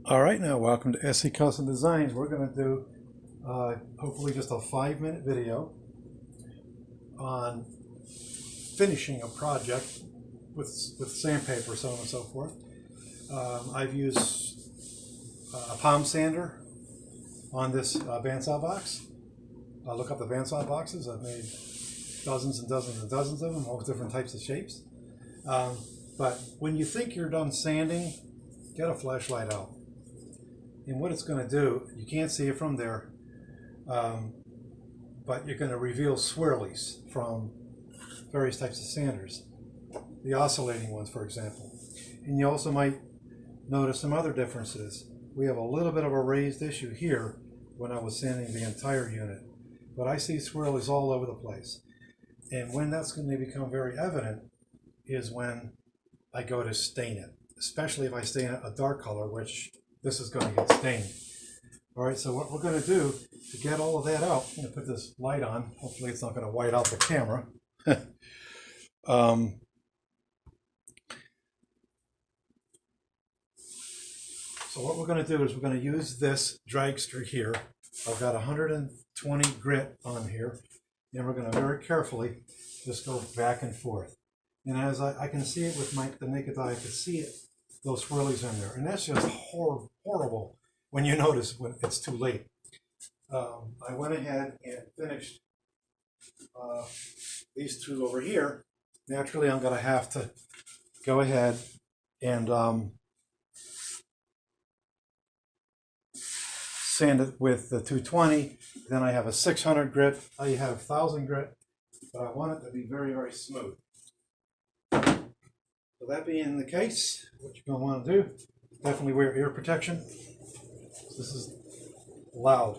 All right, now welcome to SC Custom Designs. We're going to do hopefully just a 5-minute video on finishing a project with sandpaper, so on and so forth. I've used a palm sander on this bandsaw box. Look up the bandsaw boxes. I've made dozens and dozens and dozens of them, all different types of shapes. But when you think you're done sanding, get a flashlight out. And what it's going to do, you can't see it from there, but you're going to reveal swirlies from various types of sanders, the oscillating ones, for example. And you also might notice some other differences. We have a little bit of a raised issue here when I was sanding the entire unit, but I see swirlies all over the place. And when that's going to become very evident is when I go to stain it, especially if I stain it a dark color, which this is going to get stained. All right, so what we're going to do to get all of that out, I'm going to put this light on. Hopefully it's not going to white out the camera. So what we're going to do is we're going to use this dragster here. I've got 120 grit on here, and we're going to very carefully just go back and forth. And as I can see it with the naked eye, I can see it, those swirlies in there. And that's just horrible when you notice when it's too late. I went ahead and finished these two over here. Naturally, I'm going to have to go ahead and sand it with the 220. Then I have a 600 grit. I have 1000 grit, but I want it to be very, very smooth. So that being the case, what you're going to want to do, definitely wear ear protection. This is loud.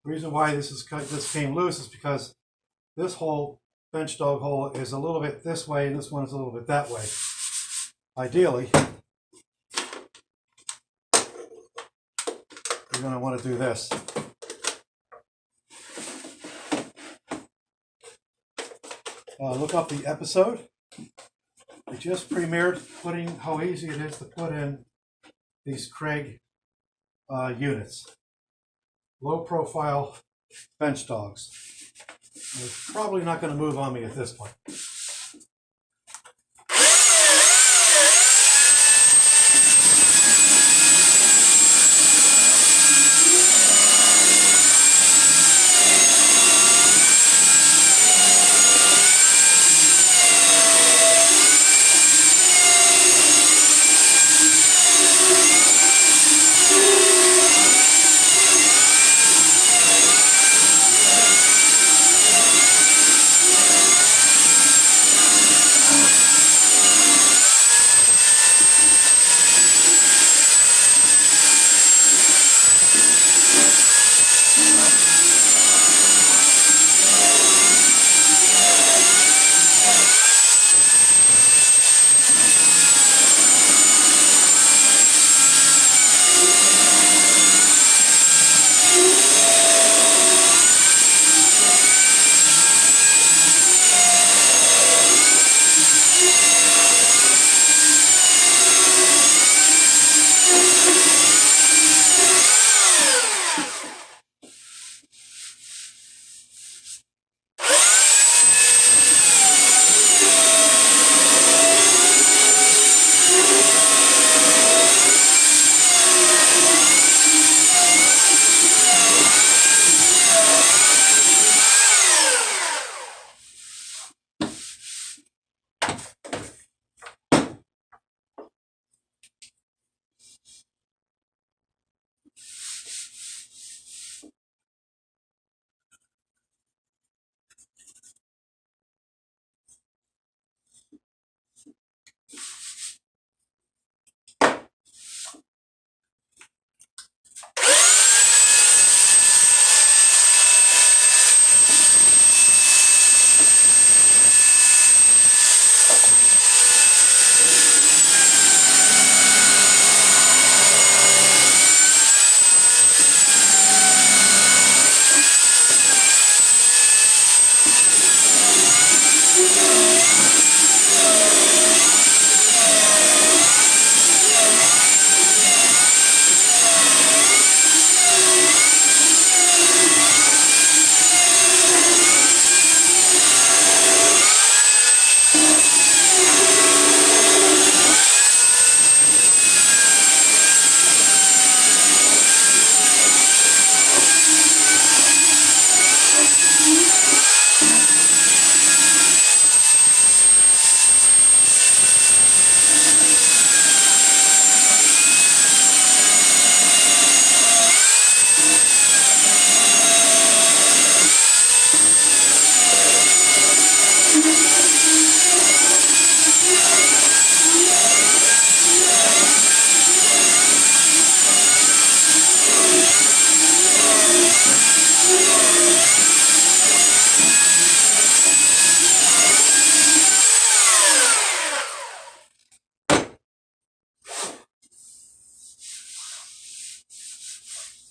The reason why this came loose is because this hole, bench dog hole, is a little bit this way and this one is a little bit that way. Ideally, you're going to want to do this. Look up the episode. I just premiered how easy it is to put in these Kreg units. Low profile bench dogs. They're probably not going to move on me at this point.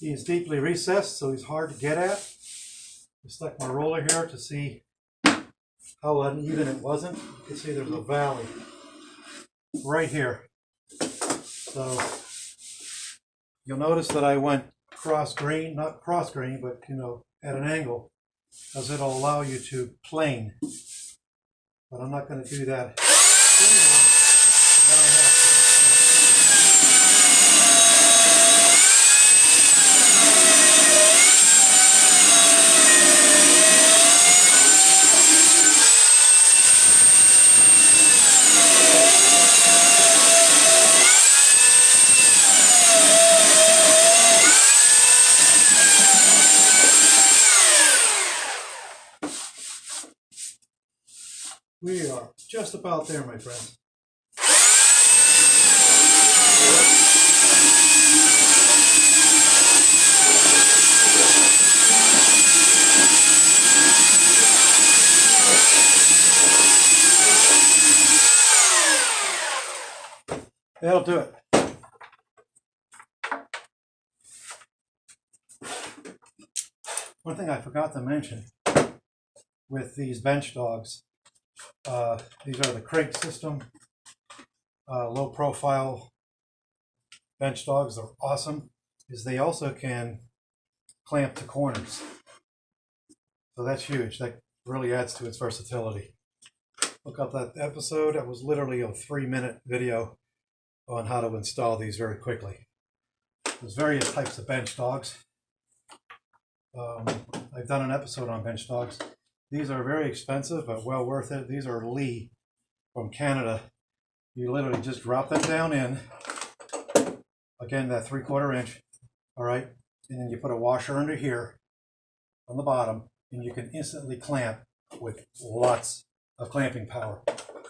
He is deeply recessed, so he's hard to get at. I stuck my roller here to see how uneven it wasn't. You can see there's a valley right here. So you'll notice that I went cross grain, not cross grain, but at an angle, because it'll allow you to plane. But I'm not going to do that. We are just about there, my friends. That'll do it. One thing I forgot to mention with these bench dogs, these are the Kreg system, low profile bench dogs. They're awesome, is they also can clamp to corners. So that's huge. That really adds to its versatility. Look up that episode. That was literally a 3-minute video on how to install these very quickly. There's various types of bench dogs. I've done an episode on bench dogs. These are very expensive, but well worth it. These are Lee from Canada. You literally just drop them down in, again, that 3/4 inch, all right? And then you put a washer under here on the bottom, and you can instantly clamp with lots of clamping power.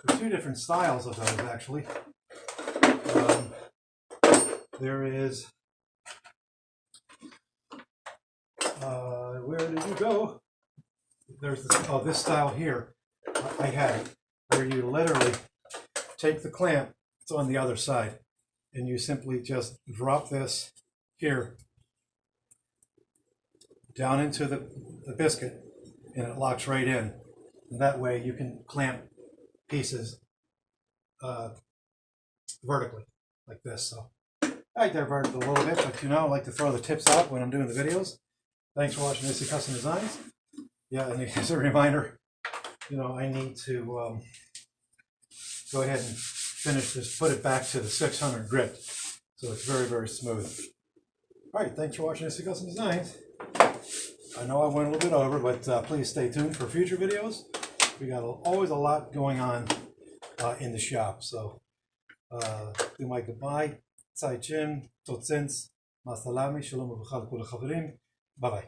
There's 2 different styles of those, actually. There is, where did you go? There's this style here. I had it, where you literally take the clamp, it's on the other side, and you simply just drop this here down into the biscuit, and it locks right in. And that way you can clamp pieces vertically, like this. So I diverted a little bit, but I like to throw the tips out when I'm doing the videos. Thanks for watching Issy Custom Designs. Yeah, and as a reminder, I need to go ahead and finish this, put it back to the 600 grit, so it's very, very smooth. All right, thanks for watching Issy Custom Designs. I know I went a little bit over, but please stay tuned for future videos. We got always a lot going on in the shop. So, do my goodbye. Tsai Chin, Tot Zins, Masalami, Shalom Uvachal Kula Chaverim. Bye bye.